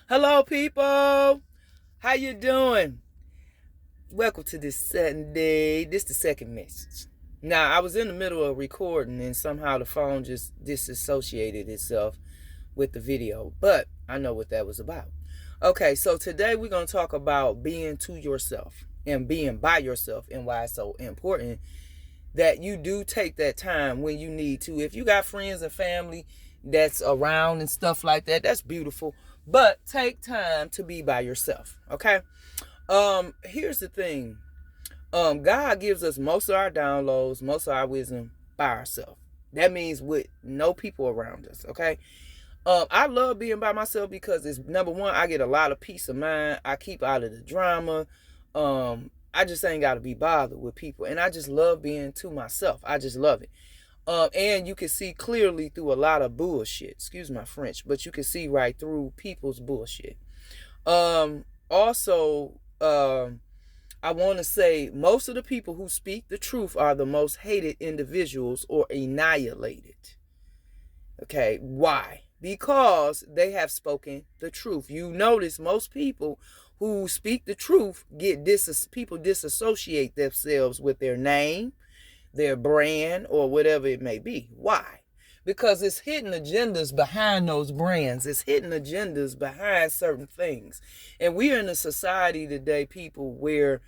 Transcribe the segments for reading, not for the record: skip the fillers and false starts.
Hello, people. How you doing? Welcome to this Sunday. This is the second message. Now, I was in the middle of recording and somehow the phone just disassociated itself with the video, but I know what that was about. Okay, so today we're going to talk about being to yourself and being by yourself and why it's so important that you do take that time when you need to. If you got friends and family that's around and stuff like that, that's beautiful. But take time to be by yourself. Okay. Here's the thing. God gives us most of our downloads, most of our wisdom by ourselves. That means with no people around us. Okay. I love being by myself because it's number one, I get a lot of peace of mind. I keep out of the drama. I just ain't got to be bothered with people. And I just love being to myself. I just love it. And you can see clearly through a lot of bullshit. Excuse my French, but you can see right through people's bullshit. Also, I want to say most of the people who speak the truth are the most hated individuals or annihilated. Okay, why? Because they have spoken the truth. You notice most people who speak the truth people disassociate themselves with their name, their brand, or whatever it may be. Why? Because it's hidden agendas behind those brands. It's hidden agendas behind certain things. And we are in a society today, people, where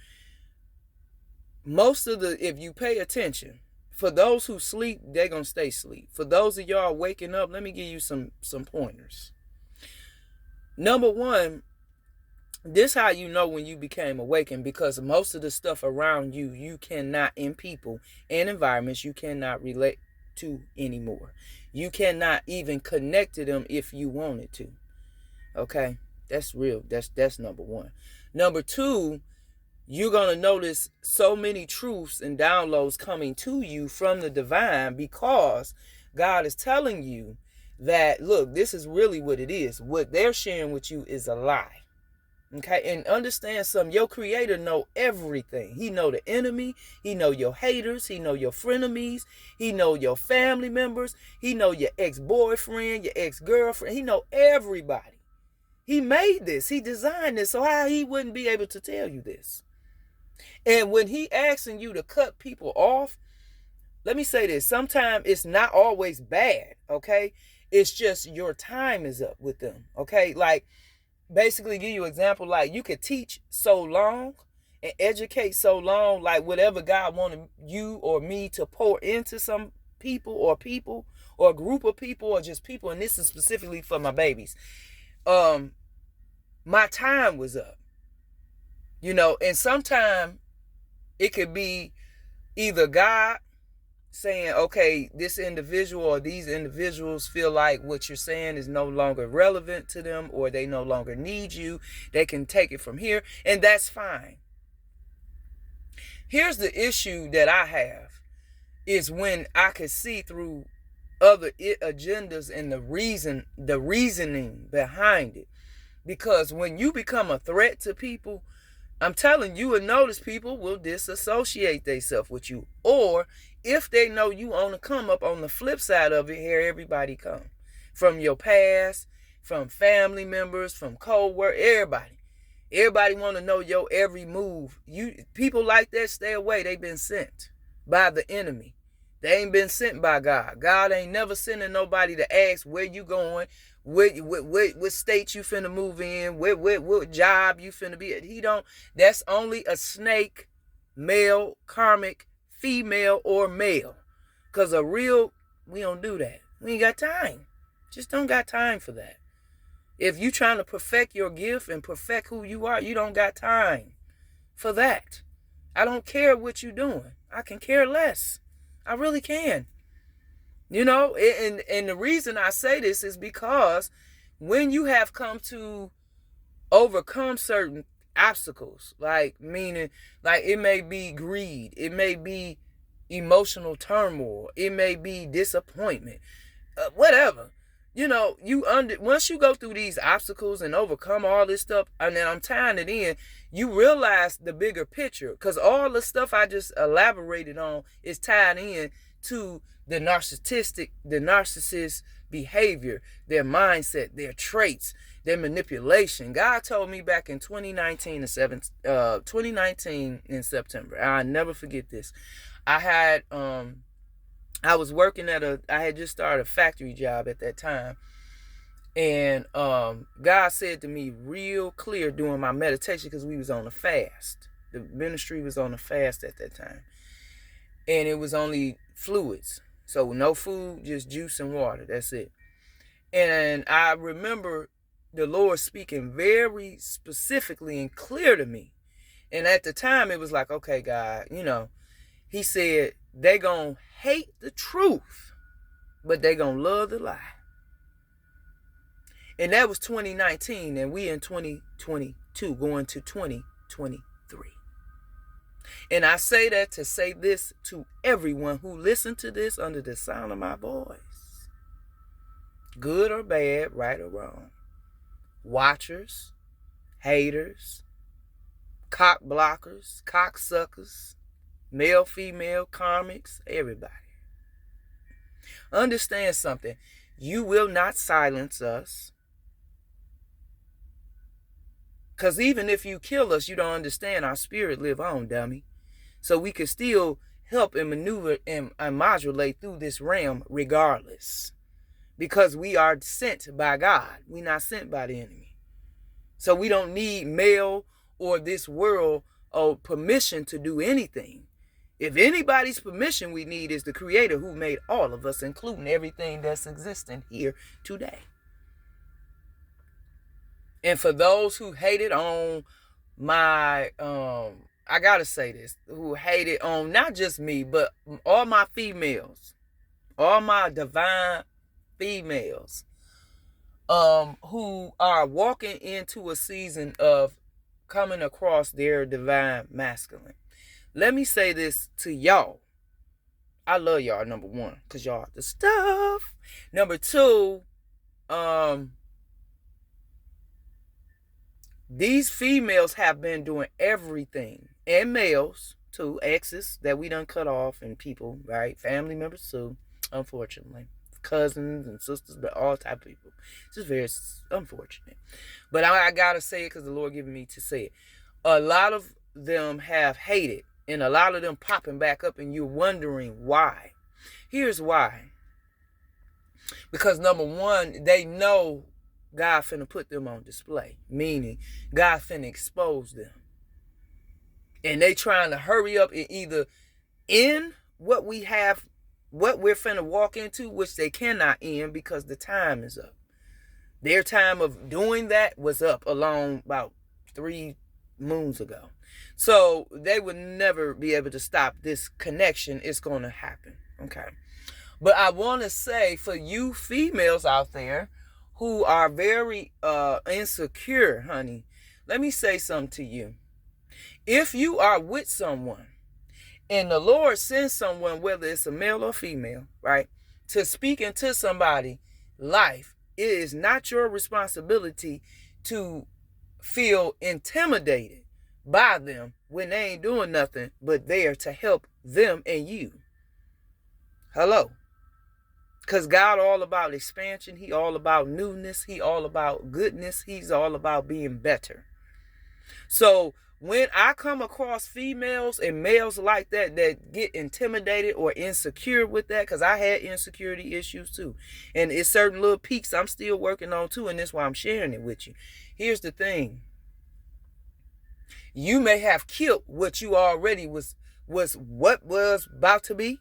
if you pay attention, for those who sleep, they're going to stay asleep. For those of y'all waking up, let me give you some pointers. Number one, this how you know when you became awakened, because most of the stuff around you, you cannot, in people and environments, you cannot relate to anymore. You cannot even connect to them if you wanted to. Okay? That's real. That's number one. Number two, you're going to notice so many truths and downloads coming to you from the divine because God is telling you that, look, this is really what it is. What they're sharing with you is a lie. Okay, and understand something. Your creator know everything. He know the enemy. He know your haters. He know your frenemies. He know your family members. He know your ex-boyfriend, your ex-girlfriend. He know everybody. He made this. He designed this. So how he wouldn't be able to tell you this? And when he asking you to cut people off, let me say this. Sometimes it's not always bad, okay? It's just your time is up with them, okay? Like, basically give you an example, like you could teach so long and educate so long, like whatever God wanted you or me to pour into some people or a group of people or just people, and this is specifically for my babies. My time was up, and sometimes it could be either God saying, okay, this individual or these individuals feel like what you're saying is no longer relevant to them, or they no longer need you. They can take it from here, and that's fine. Here's the issue that I have is when I can see through other agendas and the reasoning behind it. Because when you become a threat to people, I'm telling you, and notice people will disassociate themselves with you. Or if they know you on the come up, on the flip side of it, here everybody come. From your past, from family members, from co-workers, everybody. Everybody want to know your every move. People like that, stay away. They've been sent by the enemy. They ain't been sent by God. God ain't never sending nobody to ask where you going, what state you finna move in, what job you finna be at. He don't. That's only a snake, male, karmic, female, or male. Because we don't do that. We ain't got time. Just don't got time for that. If you trying to perfect your gift and perfect who you are, you don't got time for that. I don't care what you doing. I can care less. I really can. And the reason I say this is because when you have come to overcome certain obstacles, meaning it may be greed, it may be emotional turmoil, it may be disappointment, whatever. Once you go through these obstacles and overcome all this stuff, and then I'm tying it in, you realize the bigger picture, because all the stuff I just elaborated on is tied in to the narcissist behavior, their mindset, their traits, their manipulation. God told me back in 2019 in September. I'll never forget this. I was working I had just started a factory job at that time. And God said to me real clear during my meditation, because we was on a fast. The ministry was on a fast at that time. And it was only fluids. So no food, just juice and water. That's it. And I remember the Lord speaking very specifically and clear to me. And at the time, it was like, okay, God, he said, they gonna hate the truth, but they gonna love the lie. And that was 2019, and we in 2022, going to 2023. And I say that to say this to everyone who listened to this under the sound of my voice. Good or bad, right or wrong. Watchers, haters, cock blockers, cocksuckers, male, female, karmics, everybody. Understand something. You will not silence us. Because even if you kill us, you don't understand our spirit live on, dummy. So we can still help and maneuver and modulate through this realm regardless. Because we are sent by God. We're not sent by the enemy. So we don't need male or this world or permission to do anything. If anybody's permission we need is the Creator who made all of us, including everything that's existing here today. And for those who hated on my, I gotta say this, who hated on not just me, but all my females, all my divine females, who are walking into a season of coming across their divine masculine. Let me say this to y'all. I love y'all, number one, because y'all the stuff. Number two, these females have been doing everything, and males too, exes that we done cut off, and people, right? Family members too, unfortunately. Cousins and sisters, but all type of people. It's just very unfortunate. But I gotta say it because the Lord given me to say it. A lot of them have hated, and a lot of them popping back up, and you're wondering why. Here's why. Because number one, they know God finna put them on display, meaning God finna expose them. And they trying to hurry up and either end what we have, what we're finna walk into, which they cannot end because the time is up. Their time of doing that was up along about 3 moons ago. So they would never be able to stop this connection. It's going to happen. Okay. But I want to say for you females out there who are very insecure, honey, let me say something to you. If you are with someone and the Lord sends someone, whether it's a male or female, right, to speak into somebody's life, it is not your responsibility to feel intimidated by them when they ain't doing nothing but there to help them and you. Hello. Because God all about expansion. He all about newness. He all about goodness. He's all about being better. So when I come across females and males like that get intimidated or insecure with that, because I had insecurity issues too. And it's certain little peaks I'm still working on too, and that's why I'm sharing it with you. Here's the thing. You may have killed what you already was what was about to be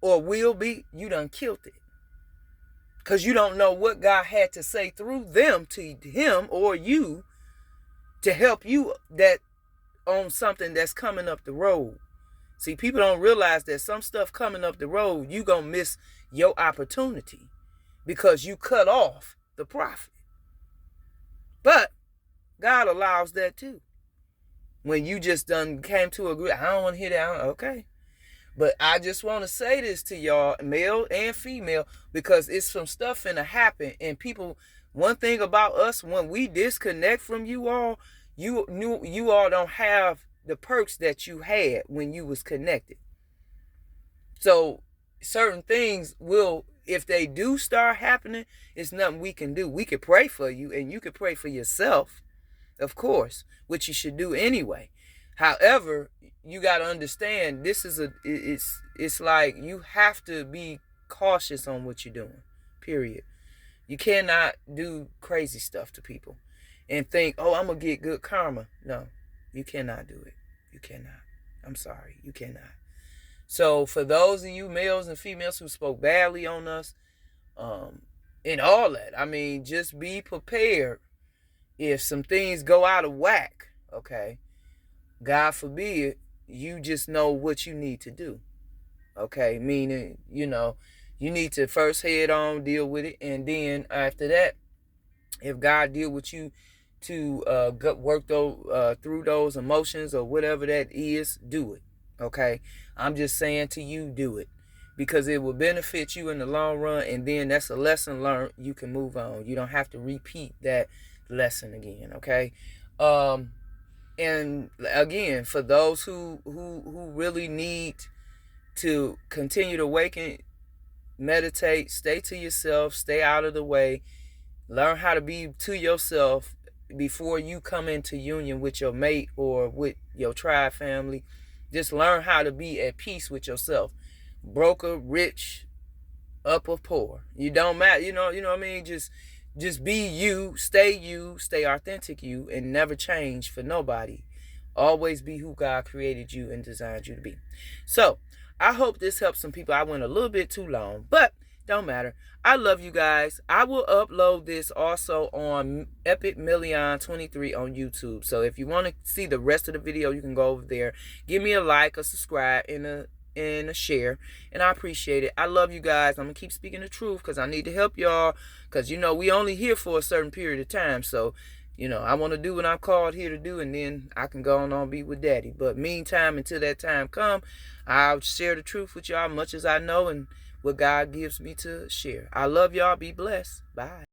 or will be. You done killed it. Because you don't know what God had to say through them to him or you to help you that on something that's coming up the road. See, people don't realize that some stuff coming up the road, you gonna miss your opportunity because you cut off the prophet. But God allows that too. When you just done came to agree, I don't want to hear that. Okay. But I just want to say this to y'all, male and female, because it's some stuff finna happen. And people, one thing about us, when we disconnect from you all don't have the perks that you had when you was connected. So certain things will if they do start happening, it's nothing we can do. We could pray for you, and you could pray for yourself, of course, which you should do anyway. However, you got to understand, this is it's like you have to be cautious on what you're doing, period. You cannot do crazy stuff to people and think, oh, I'm going to get good karma. No, you cannot do it. You cannot. I'm sorry. You cannot. So for those of you males and females who spoke badly on us, and all that, I mean, just be prepared if some things go out of whack, okay? God forbid, you just know what you need to do, okay? Meaning, you need to first head on, deal with it, and then after that, if God deal with you to work through those emotions or whatever that is, do it, okay? I'm just saying to you, do it, because it will benefit you in the long run, and then that's a lesson learned. You can move on. You don't have to repeat that lesson again, okay? And again, for those who really need to continue to awaken, meditate, stay to yourself, stay out of the way, learn how to be to yourself before you come into union with your mate or with your tribe family. Just learn how to be at peace with yourself. Broke or rich, up or poor. You don't matter. You know what I mean? Just be you, stay authentic you, and never change for nobody. Always be who God created you and designed you to be. So, I hope this helps some people. I went a little bit too long, but don't matter. I love you guys. I will upload this also on Epic Million 23 on YouTube. So if you want to see the rest of the video, you can go over there. Give me a like, a subscribe, and a share, and I appreciate it. I love you guys. I'm gonna keep speaking the truth because I need to help y'all, because we only here for a certain period of time. So I want to do what I'm called here to do, and then I can go on be with Daddy. But meantime, until that time come, I'll share the truth with y'all much as I know and what God gives me to share. I love y'all. Be blessed. Bye.